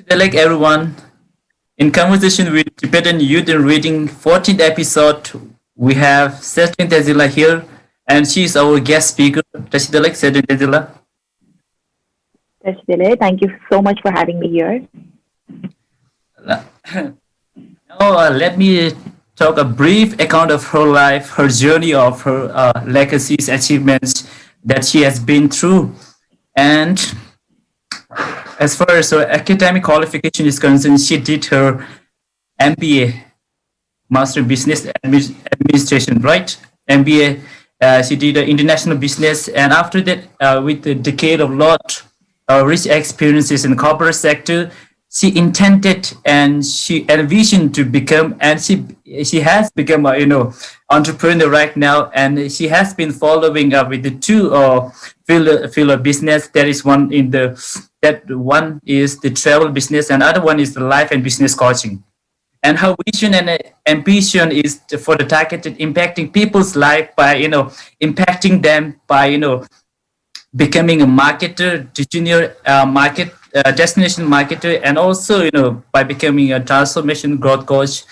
Like everyone, in conversation with Tibetan Youth and Reading 14th episode, we have Setin Tezila here, and she is our guest speaker. Like Setin Tezila. Thank you so much for having me here. Now, let me talk a brief account of her life, her journey of her legacies, achievements that she has been through. And as far as her academic qualification is concerned, she did her MBA, Master Business Administration, right? MBA. She did international business, and after that, with a decade of lot rich experiences in the corporate sector, she intended and she envisioned to become, and she has become a entrepreneur right now, and she has been following up with the two field of business. There is one one is the travel business, and other one is the life and business coaching. And her vision and ambition is for the targeted impacting people's life by impacting them by becoming a marketer, junior market destination marketer, and also by becoming a transformation growth coach.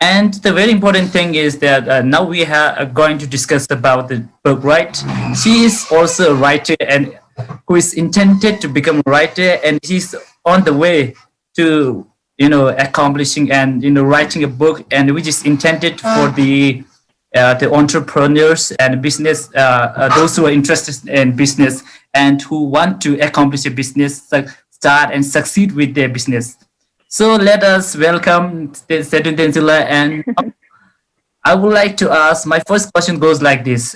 And the very important thing is that now we are going to discuss about the book, right? She is also a writer and who is intended to become a writer, and she's on the way to accomplishing and writing a book, and which is intended for the entrepreneurs and business, those who are interested in business and who want to accomplish a business, start and succeed with their business. So let us welcome Setin Tenzila, and I would like to ask, my first question goes like this.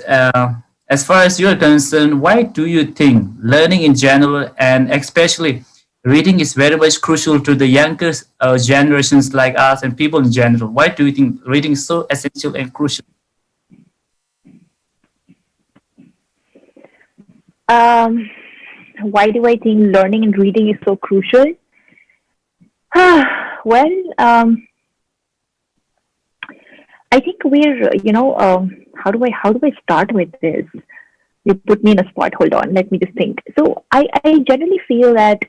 As far as you're concerned, why do you think learning in general and especially reading is very much crucial to the younger generations like us and people in general? Why do you think reading is so essential and crucial? Why do I think learning and reading is so crucial? Well, I think we're, how do I start with this? You put me in a spot. Hold on, let me just think. So I generally feel that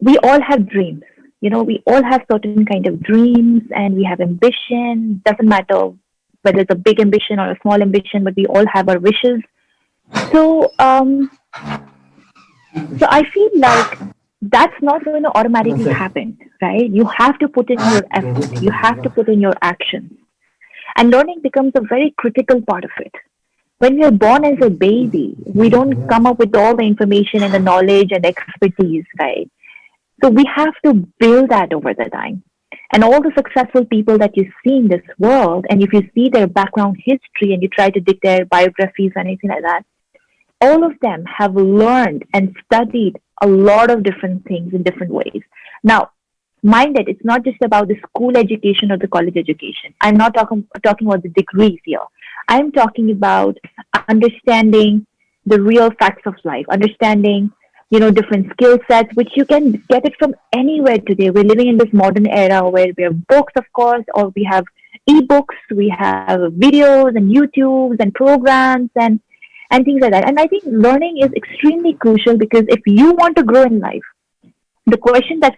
we all have dreams. We all have certain kind of dreams, and we have ambition. Doesn't matter whether it's a big ambition or a small ambition, but we all have our wishes. So I feel like that's not going to automatically happen, right? You have to put in your effort. You have to put in your actions. And learning becomes a very critical part of it. When we are born as a baby, we don't come up with all the information and the knowledge and expertise, right? So we have to build that over the time. And all the successful people that you see in this world, and if you see their background history and you try to dig their biographies or anything like that, all of them have learned and studied a lot of different things in different ways. Now, mind that it's not just about the school education or the college education. I'm not talking about the degrees here. I'm talking about understanding the real facts of life, understanding, different skill sets, which you can get it from anywhere today. We're living in this modern era where we have books, of course, or we have ebooks, we have videos and YouTubes and programs and things like that. And I think learning is extremely crucial because if you want to grow in life, the question that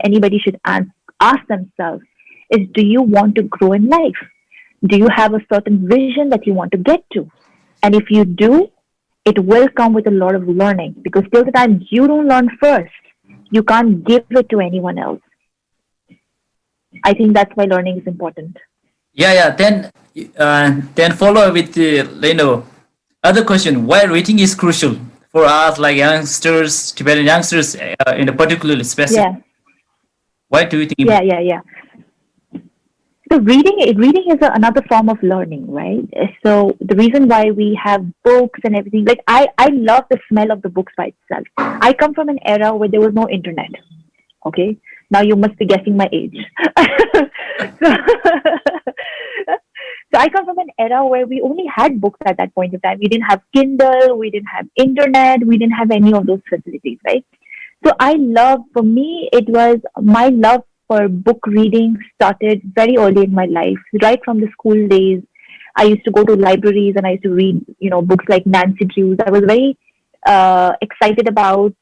anybody should ask themselves is, do you want to grow in life? Do you have a certain vision that you want to get to? And if you do, it will come with a lot of learning, because till the time you don't learn first, you can't give it to anyone else. I think that's why learning is important. Yeah. Then follow with the other question. Why reading is crucial for us, like youngsters, Tibetan youngsters, in a particular specific. Yeah. Why do you think? Yeah. So reading is another form of learning, right? So the reason why we have books and everything, like I love the smell of the books by itself. I come from an era where there was no internet. Okay, now you must be guessing my age. So I come from an era where we only had books at that point of time. We didn't have Kindle, we didn't have internet, we didn't have any of those facilities, right? So for me, it was my love for book reading started very early in my life, right from the school days. I used to go to libraries and I used to read, books like Nancy Drews. I was very excited about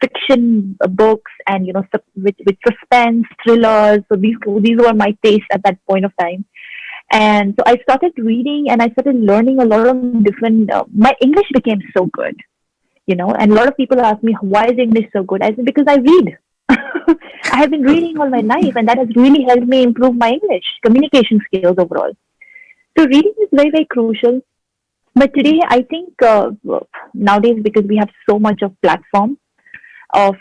fiction books and with suspense thrillers. So these were my tastes at that point of time. And so I started reading and I started learning a lot of different. My English became so good, and a lot of people ask me, why is English so good? I said, because I read. I have been reading all my life, and that has really helped me improve my English communication skills overall. So reading is very, very crucial. But today, I think nowadays, because we have so much of platform of,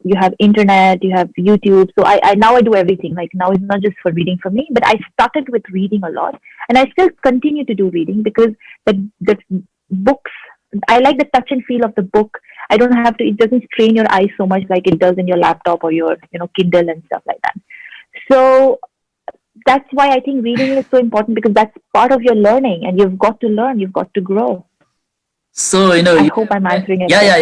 you have internet, you have YouTube. So I now I do everything. Like now it's not just for reading for me, but I started with reading a lot, and I still continue to do reading because the books, I like the touch and feel of the book. I don't have to, it doesn't strain your eyes so much like it does in your laptop or your, Kindle and stuff like that. So that's why I think reading is so important, because that's part of your learning, and you've got to learn, you've got to grow. So I hope I'm answering it. Yeah.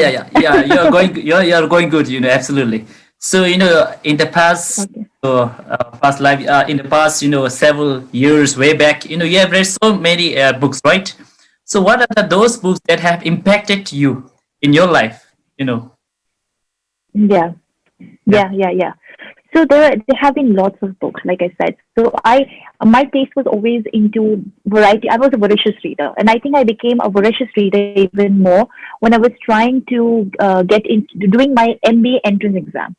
You're going good. Absolutely. So in the past, Okay. past life, in the past, several years way back, you have read so many books, right? So what are those books that have impacted you in your life? Yeah. So there have been lots of books, like I said. So my taste was always into variety. I was a voracious reader, and I think I became a voracious reader even more when I was trying to get into doing my MBA entrance exam.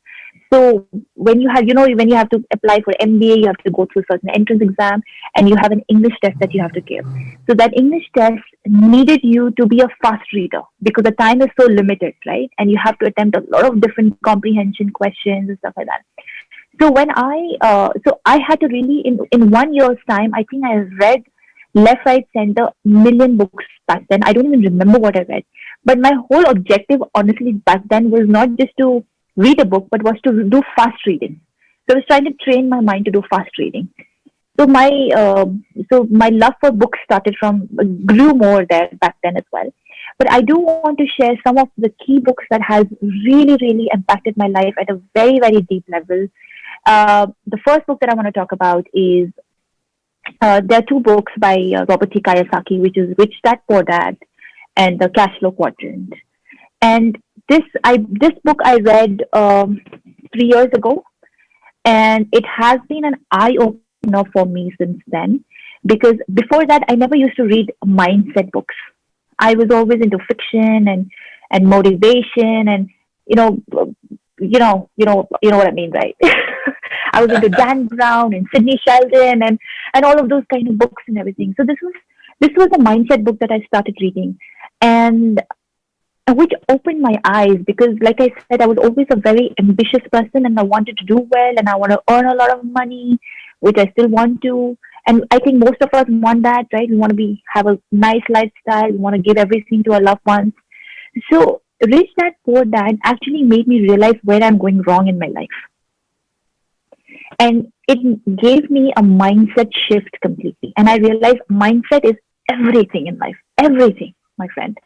So when you have, when you have to apply for MBA, you have to go through a certain entrance exam, and you have an English test that you have to give. So that English test needed you to be a fast reader because the time is so limited, right? And you have to attempt a lot of different comprehension questions and stuff like that. So when I had to really, in 1 year's time, I think I read left, right, center, million books back then. I don't even remember what I read. But my whole objective, honestly, back then was not just to read a book, but was to do fast reading. So I was trying to train my mind to do fast reading. So my love for books grew more there back then as well. But I do want to share some of the key books that has really, really impacted my life at a very, very deep level. The first book that I want to talk about is there are two books by Robert T. Kiyosaki, which is Rich Dad Poor Dad and The Cash Flow Quadrant. And this book I read 3 years ago, and it has been an eye opener for me since then. Because before that, I never used to read mindset books. I was always into fiction and motivation, and you know what I mean, right? I was into Dan Brown and Sidney Sheldon and all of those kind of books and everything. So this was a mindset book that I started reading, and which opened my eyes, because like I said, I was always a very ambitious person, and I wanted to do well, and I want to earn a lot of money, which I still want to. And I think most of us want that, right? We want to have a nice lifestyle. We want to give everything to our loved ones. So Rich Dad Poor Dad actually made me realize where I'm going wrong in my life. And it gave me a mindset shift completely. And I realized mindset is everything in life. Everything, my friend.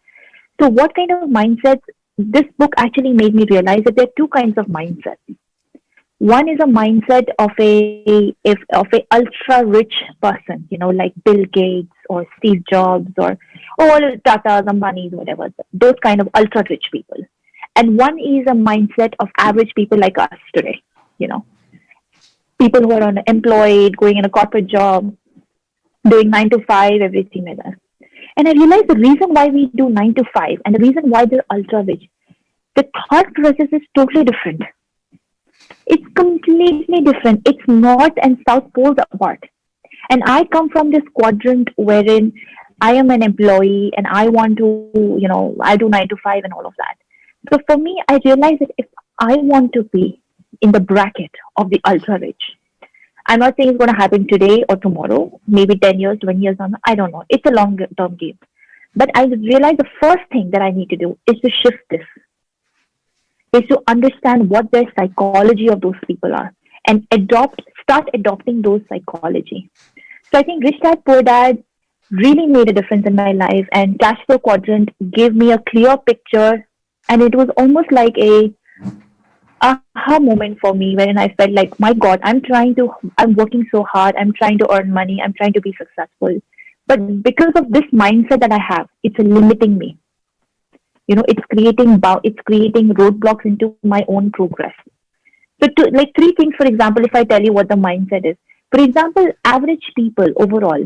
So what kind of mindset? This book actually made me realize that there are two kinds of mindsets. One is a mindset of a ultra rich person, like Bill Gates or Steve Jobs or all Tata, Ambanis, whatever, those kind of ultra rich people. And one is a mindset of average people like us today, people who are unemployed, going in a corporate job, doing 9 to 5, everything like that. And I realized the reason why we do 9 to 5 and the reason why they're ultra rich, the thought process is totally different. It's completely different. It's north and south poles apart. And I come from this quadrant wherein I am an employee and I want to, I do 9 to 5 and all of that. So for me, I realized that if I want to be in the bracket of the ultra rich, I'm not saying it's going to happen today or tomorrow, maybe 10 years, 20 years on, I don't know. It's a long-term game. But I realized the first thing that I need to do is to shift this. Is to understand what their psychology of those people are and start adopting those psychology. So I think Rich Dad Poor Dad really made a difference in my life, and Cash Flow Quadrant gave me a clear picture, and it was almost like a aha moment for me wherein I felt like, my God, I'm working so hard, I'm trying to earn money, I'm trying to be successful. But because of this mindset that I have, it's limiting me. It's creating roadblocks into my own progress. So, like three things, for example, if I tell you what the mindset is. For example, average people overall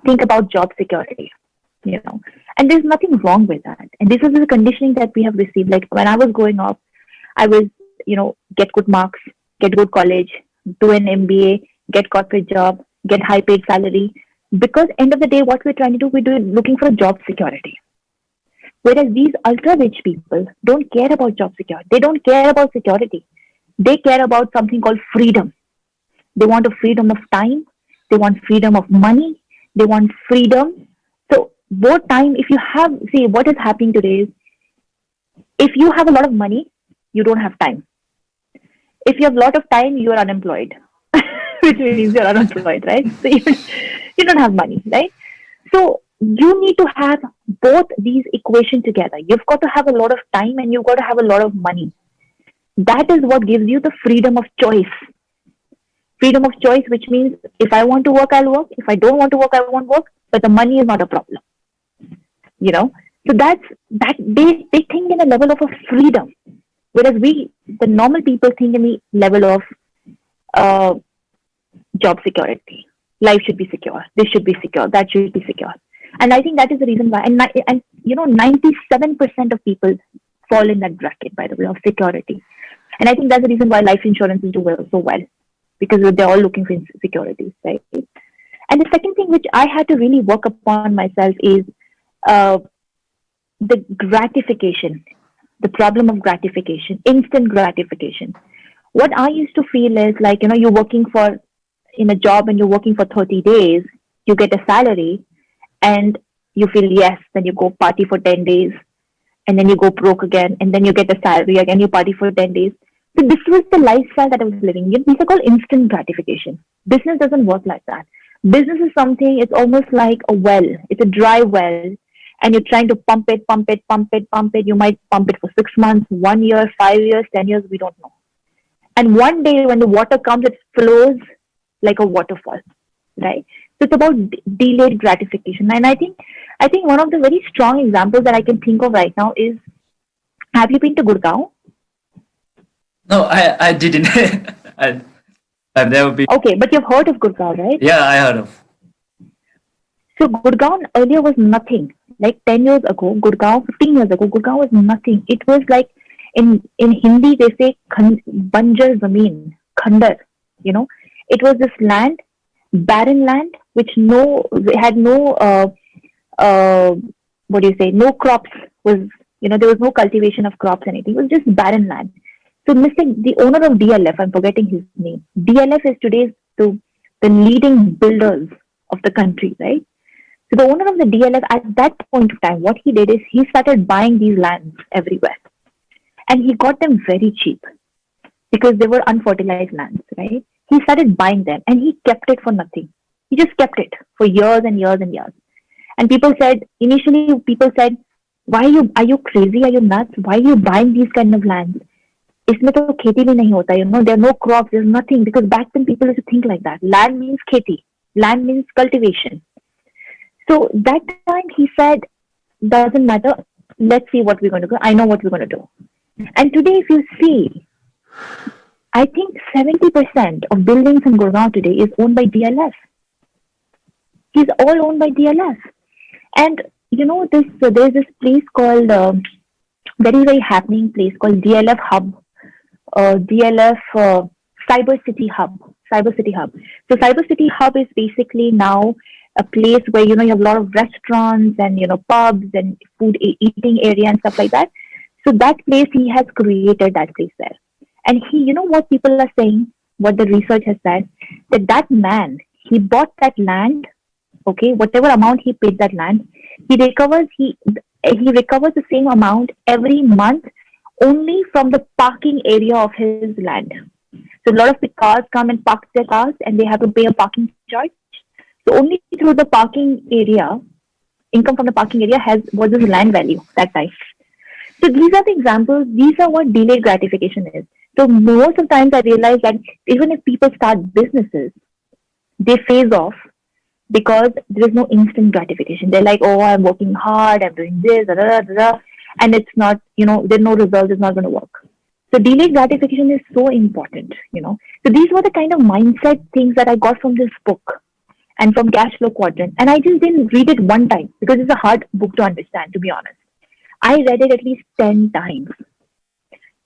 think about job security, and there's nothing wrong with that. And this is the conditioning that we have received. Like when I was growing up, I was, get good marks, get good college, do an MBA, get corporate job, get high paid salary. Because end of the day, what we're trying to do, we're looking for a job security. Whereas these ultra rich people don't care about job security. They don't care about security. They care about something called freedom. They want a freedom of time. They want freedom of money. They want freedom. So both time, if you have, see what is happening today is, if you have a lot of money, you don't have time. If you have a lot of time, you are unemployed, which means you're unemployed, right? So you don't have money, right? So you need to have both these equations together. You've got to have a lot of time and you've got to have a lot of money. That is what gives you the freedom of choice. Freedom of choice, which means if I want to work, I'll work. If I don't want to work, I won't work. But the money is not a problem. So that's that they think in a level of a freedom. Whereas the normal people think in the level of job security. Life should be secure. This should be secure. That should be secure. And I think that is the reason why. And 97% of people fall in that bracket, by the way, of security. And I think that's the reason why life insurance is doing so well, because they're all looking for security, right? And the second thing which I had to really work upon myself is the gratification, the problem of gratification, instant gratification. What I used to feel is like, you're working in a job and you're working for 30 days, you get a salary and you feel yes, then you go party for 10 days and then you go broke again and then you get a salary again, you party for 10 days. So this was the lifestyle that I was living. These are called instant gratification. Business doesn't work like that. Business is something, it's almost like a well. It's a dry well. And you're trying to pump it. You might pump it for 6 months, 1 year, 5 years, 10 years, we don't know. And one day when the water comes, it flows like a waterfall, right? So it's about delayed gratification. And I think one of the very strong examples that I can think of right now is, have you been to Gurgaon? No, I didn't. I've never been. Okay, but you've heard of Gurgaon, right? Yeah, I heard of. So Gurgaon earlier was nothing. Like 10 years ago, 15 years ago, Gurgaon was nothing. It was like, in Hindi, they say, Banjar Zameen, Khandar, It was this land, barren land, which had no, no crops, there was no cultivation of crops, anything. It was just barren land. So the owner of DLF, I'm forgetting his name. DLF is today the leading builders of the country, right? So the owner of the DLF at that point of time, what he did is he started buying these lands everywhere. And he got them very cheap because they were unfertilized lands, right? He started buying them and he kept it for nothing. He just kept it for years and years and years. And initially people said, are you crazy? Are you nuts? Why are you buying these kind of lands? Isme to kheti bhi nahi hota, there are no crops, there's nothing, because back then people used to think like that. Land means kheti, land means cultivation. So that time he said, doesn't matter, let's see what we're going to do. I know what we're going to do. And today, if you see, I think 70% of buildings in Gurgaon today is owned by DLF. He's all owned by DLF. And, there's this place called, very, very happening place called DLF Hub, DLF Cyber City Hub. So Cyber City Hub is basically now a place where, you have a lot of restaurants and, pubs and food eating area and stuff like that. So that place, he has created that place there. And what people are saying, what the research has said, that man, he bought that land, okay, whatever amount he paid that land, he recovers the same amount every month only from the parking area of his land. So a lot of the cars come and park their cars and they have to pay a parking charge. So only through the parking area, income from the parking area was his land value that time. So these are the examples. These are what delayed gratification is. So most of the times I realize that even if people start businesses, they phase off because there is no instant gratification. They're like, oh, I'm working hard, I'm doing this, da, da, da, da, and it's not, there's no result, it's not going to work. So delayed gratification is so important. So these were the kind of mindset things that I got from this book and from Cash Flow Quadrant. And I just didn't read it one time because it's a hard book to understand, to be honest. I read it at least 10 times,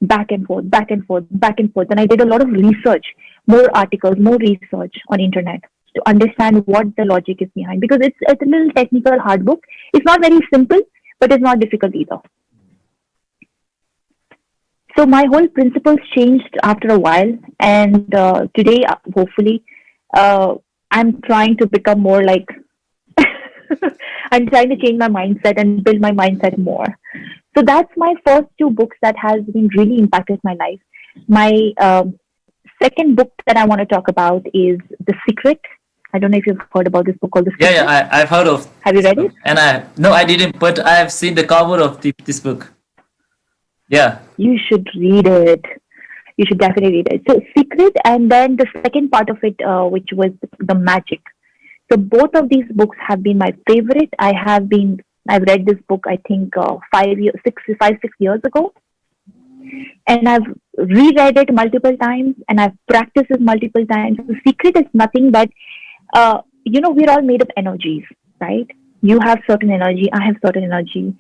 back and forth, back and forth, back and forth. And I did a lot of research, more articles, more research on internet to understand what the logic is behind, because it's a little technical, hard book. It's not very simple, but it's not difficult either. So my whole principles changed after a while, and today, hopefully, I'm trying to become more like, I'm trying to change my mindset and build my mindset more. So that's my first two books that has been really impacted my life. My second book that I want to talk about is The Secret. I don't know if you've heard about this book called The Secret. Yeah, I've heard of. Have you read it? And I didn't, but I have seen the cover of this book. Yeah. You should read it. You should definitely read it. So Secret, and then the second part of it, which was The Magic. So both of these books have been my favorite. I've read this book, I think, 6 years ago. And I've reread it multiple times, and I've practiced it multiple times. The Secret is nothing but, we're all made of energies, right? You have certain energy, I have certain energy.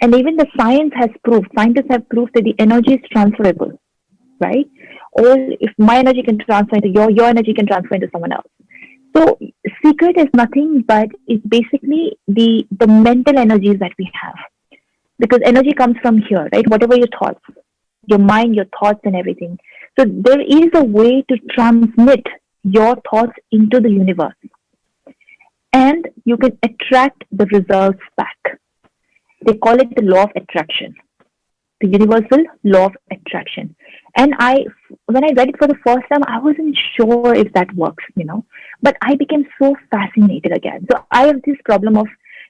And even the scientists have proved that the energy is transferable, right? Or if my energy can transfer into your energy can transfer into someone else. So Secret is nothing but it's basically the mental energies that we have. Because energy comes from here, right? Whatever your thoughts, your mind, your thoughts and everything. So there is a way to transmit your thoughts into the universe. And you can attract the results back. They call it the law of attraction, the universal law of attraction. And when I read it for the first time, I wasn't sure if that works, but I became so fascinated again. So I have this problem of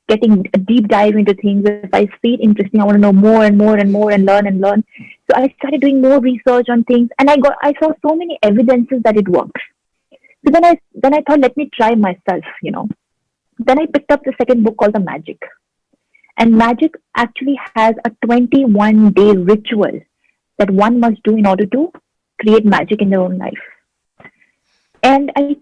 getting a deep dive into things. If I see it interesting, I want to know more and more and more and learn and learn. So I started doing more research on things, and I saw so many evidences that it works. So then I thought, let me try myself, Then I picked up the second book called The Magic. And magic actually has a 21-day ritual that one must do in order to create magic in their own life. And I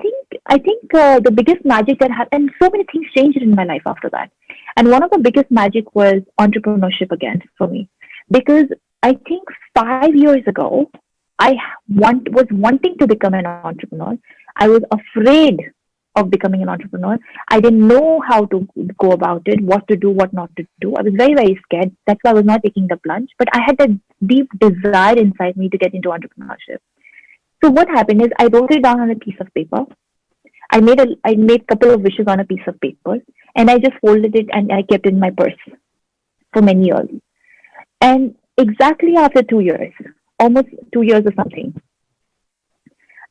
think the biggest magic that happened, and so many things changed in my life after that. And one of the biggest magic was entrepreneurship again for me. Because I think 5 years ago, I was wanting to become an entrepreneur. I was afraid of becoming an entrepreneur. I didn't know how to go about it, what to do, what not to do. I was very, very scared. That's why I was not taking the plunge. But I had that deep desire inside me to get into entrepreneurship. So what happened is I wrote it down on a piece of paper. I made a couple of wishes on a piece of paper, and I just folded it and I kept it in my purse for many years. And exactly after 2 years, almost 2 years or something,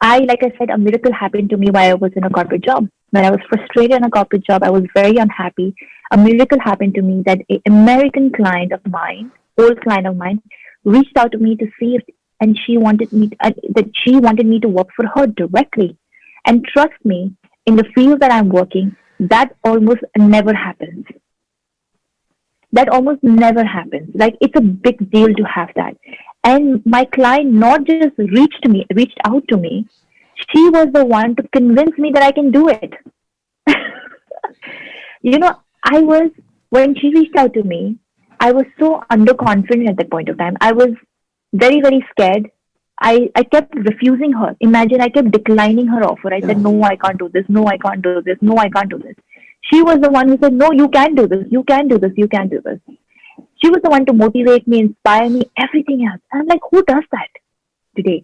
like I said, a miracle happened to me while I was in a corporate job. When I was frustrated in a corporate job, I was very unhappy. A miracle happened to me that an American client of mine, old client of mine, reached out to me to see if, and she wanted me to work for her directly. And trust me, in the field that I'm working, that almost never happens. That almost never happens. Like, it's a big deal to have that. And my client not just reached out to me, she was the one to convince me that I can do it. When she reached out to me, I was so underconfident at that point of time. I was very, very scared. I kept refusing her. Imagine, I kept declining her offer. I said, no, I can't do this. No, I can't do this. No, I can't do this. She was the one who said, no, you can do this. You can do this. You can do this. She was the one to motivate me, inspire me, everything else. And I'm like, who does that today,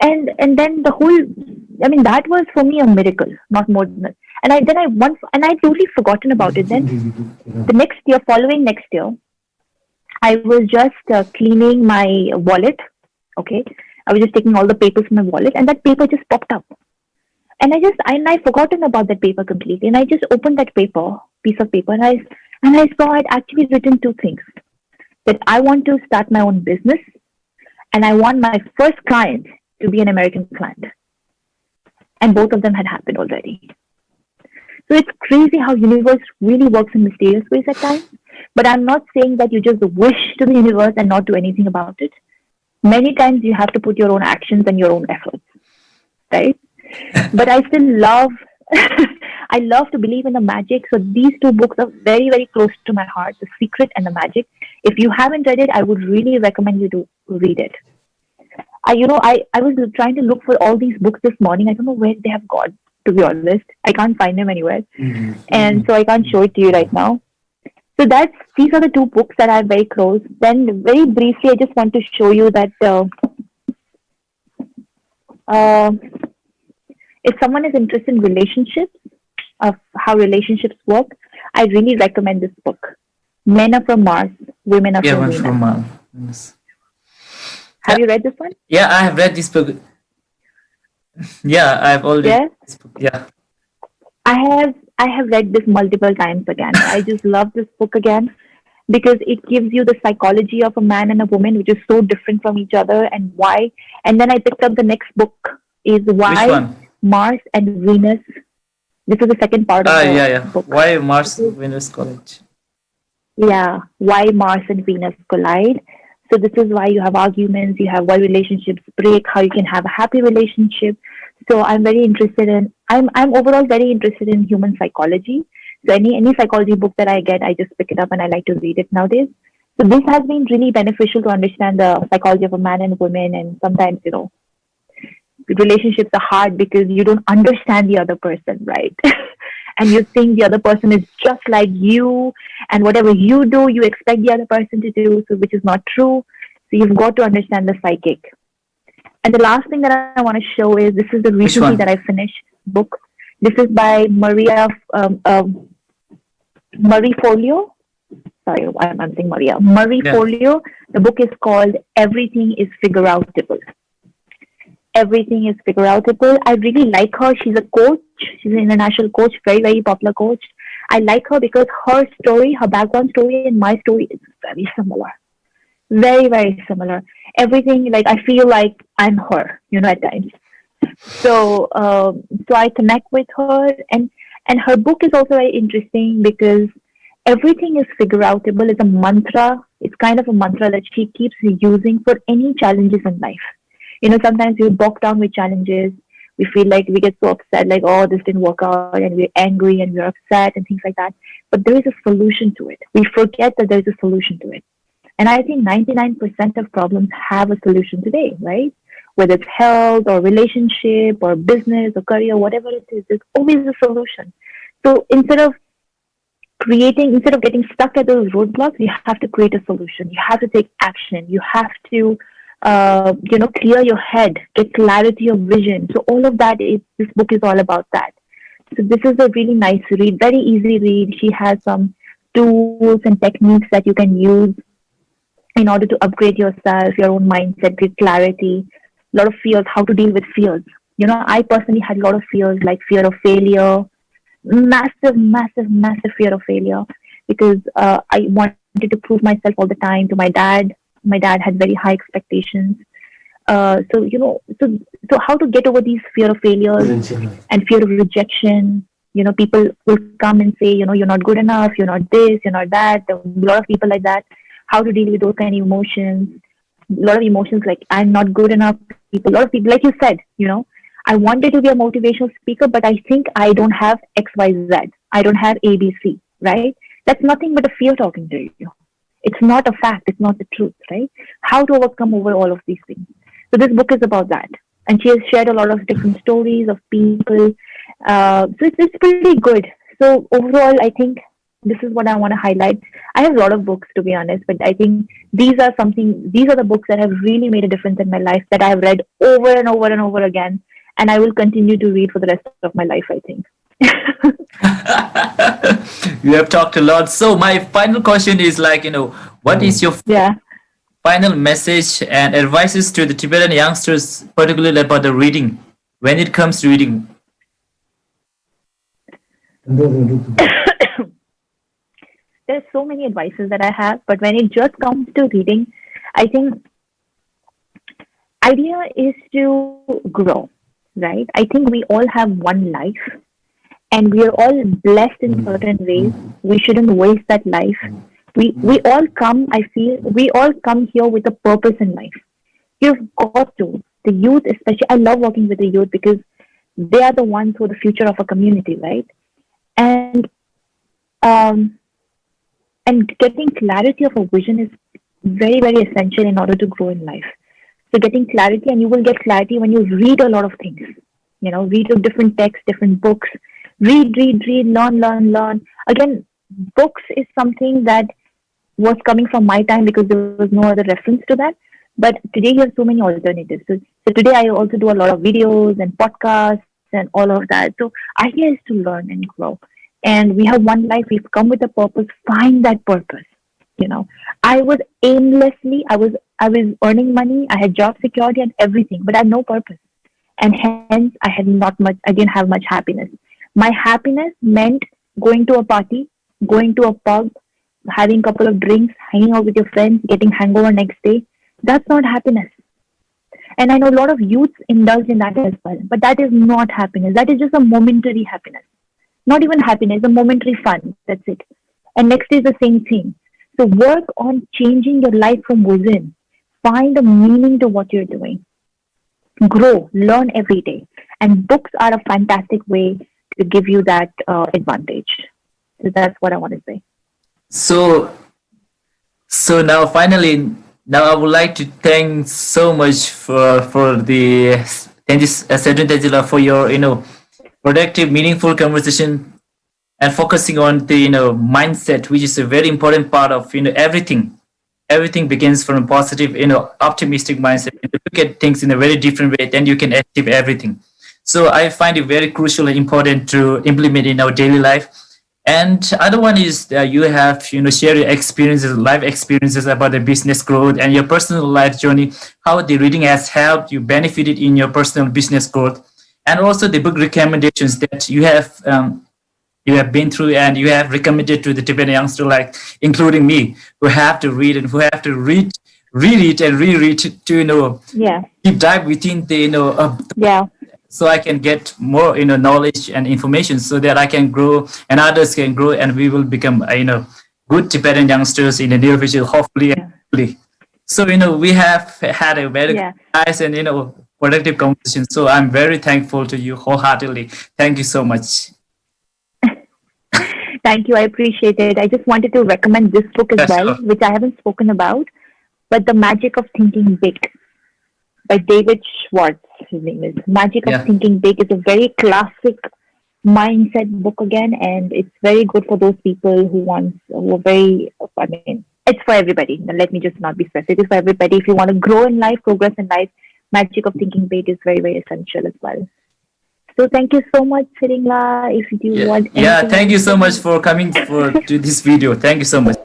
And then that was for me a miracle, not more than that. And I'd totally forgotten about it. Then following next year, I was just cleaning my wallet. Okay. I was just taking all the papers from my wallet, and that paper just popped up. And I'd forgotten about that paper completely. And I just opened that piece of paper, and I saw I'd actually written two things. That I want to start my own business, and I want my first client to be an American client. and both of them had happened already. So it's crazy how universe really works in mysterious ways at times. But I'm not saying that you just wish to the universe and not do anything about it. Many times you have to put your own actions and your own efforts, right? But I still love, I love to believe in the magic. So these two books are very, very close to my heart, The Secret and The Magic. If you haven't read it, I would really recommend you to read it. I was trying to look for all these books this morning. I don't know where they have gone, to be honest. I can't find them anywhere. And so I can't show it to you right now. So these are the two books that are very close. Then very briefly, I just want to show you that if someone is interested in relationships, of how relationships work, I really recommend this book. Men are from Mars, women are from Venus. From Mars. Have you read this one? Yeah, I have read this book. Yeah, I've already read this book. Yeah. I have read this multiple times again. I just love this book again because it gives you the psychology of a man and a woman, which is so different from each other, and why. And then I picked up the next book is Why Mars and Venus. This is the second part of the book. Why Mars and Venus collide. Yeah, why Mars and Venus collide. So this is why you have arguments, you have why relationships break, how you can have a happy relationship. So I'm very interested in, I'm overall very interested in human psychology. So any psychology book that I get, I just pick it up and I like to read it nowadays. So this has been really beneficial to understand the psychology of a man and woman. And sometimes, relationships are hard because you don't understand the other person, right? And you think the other person is just like you, and whatever you do, you expect the other person to do, so which is not true. So you've got to understand the psychic. And the last thing that I want to show is, this is the recently that I finished book. This is by Marie Folio. Sorry, I'm saying Maria. Marie Folio. The book is called Everything is Figure-Outable. Everything is Figure-Outable. I really like her. She's a coach. She's an international coach, very, very popular coach. I like her because her story, her background story and my story is very similar. Very, very similar. Everything, like, I feel like I'm her, at times. So I connect with her, and her book is also very interesting because Everything is Figure-Outable is a mantra. It's kind of a mantra that she keeps using for any challenges in life. Sometimes we bog down with challenges. We feel like we get so upset, like, oh, this didn't work out, and we're angry and we're upset and things like that. But there is a solution to it. We forget that there is a solution to it. And I think 99% of problems have a solution today, right? Whether it's health or relationship or business or career, whatever it is, there's always a solution. So instead of getting stuck at those roadblocks, you have to create a solution. You have to take action. You have to clear your head, get clarity of vision. So all of that this book is all about that. So this is a really nice read, very easy read. She has some tools and techniques that you can use in order to upgrade yourself, your own mindset, get clarity, a lot of fears, how to deal with fears. I personally had a lot of fears, like fear of failure, massive, massive, massive fear of failure, because I wanted to prove myself all the time to my dad. My dad had very high expectations. So how to get over these fear of failures and fear of rejection? People will come and say, you're not good enough, you're not this, you're not that. There are a lot of people like that. How to deal with those kind of emotions? A lot of emotions like, I'm not good enough. A lot of people, like you said, I wanted to be a motivational speaker, but I think I don't have X, Y, Z. I don't have A, B, C, right? That's nothing but a fear talking to you. It's not a fact. It's not the truth, right? How to overcome over all of these things. So this book is about that. And she has shared a lot of different stories of people. So it's pretty good. So overall, I think this is what I want to highlight. I have a lot of books, to be honest, but I think these are the books that have really made a difference in my life, that I have read over and over and over again. And I will continue to read for the rest of my life, I think. You have talked a lot. So my final question is what is your final message and advices to the Tibetan youngsters, particularly about the reading, when it comes to reading? There's so many advices that I have, but when it just comes to reading, I think idea is to grow, right? I think we all have one life, and we are all blessed in certain ways. We shouldn't waste that life. We all come, I feel, we all come here with a purpose in life. You've got to. The youth, especially, I love working with the youth because they are the ones who are the future of a community, right? And um, and getting clarity of a vision is very, very essential in order to grow in life. So getting clarity, and you will get clarity when you read a lot of things. You know, read different texts, different books. Read, learn. Again, books is something that was coming from my time because there was no other reference to that. But today you have so many alternatives. So today I also do a lot of videos and podcasts and all of that. So idea is to learn and grow. And we have one life. We've come with a purpose. Find that purpose. You know, I was aimlessly. I was earning money. I had job security and everything, but I had no purpose. And hence I had not much. I didn't have much happiness. My happiness meant going to a party, going to a pub, having a couple of drinks, hanging out with your friends, getting hangover next day. That's not happiness. And I know a lot of youths indulge in that as well. But that is not happiness. That is just a momentary happiness. Not even happiness, a momentary fun. That's it. And next is the same thing. So work on changing your life from within. Find a meaning to what you're doing. Grow, learn every day. And books are a fantastic way to give you that advantage. So that's what I want to say. So now finally, now I would like to thank so much for the thank you, Sedrin Tejila, for your productive, meaningful conversation and focusing on the mindset, which is a very important part of everything. Everything begins from a positive, optimistic mindset. If you look at things in a very different way, then you can achieve everything. So I find it very crucial and important to implement in our daily life. And other one is you have share your experiences, life experiences about the business growth and your personal life journey, how the reading has helped you benefited in your personal business growth, and also the book recommendations that you have been through and you have recommended to the Tibetan youngster, like including me, who have to read and who have to read it and reread to deep dive within the so I can get more knowledge and information so that I can grow and others can grow and we will become good Tibetan youngsters in the near future, hopefully. So we have had a very nice and productive conversation. So I'm very thankful to you wholeheartedly. Thank you so much. Thank you. I appreciate it. I just wanted to recommend this book as well, which I haven't spoken about, but The Magic of Thinking Big by David Schwartz. His name is Magic of Thinking Big. It's a very classic mindset book again, and it's very good for those people who are very, it's for everybody. Let me just not be specific. It's for everybody. If you want to grow in life, progress in life, Magic of Thinking Big is very, very essential as well. So thank you so much, Siringla. If you want anything thank you so much for coming to this video. Thank you so much.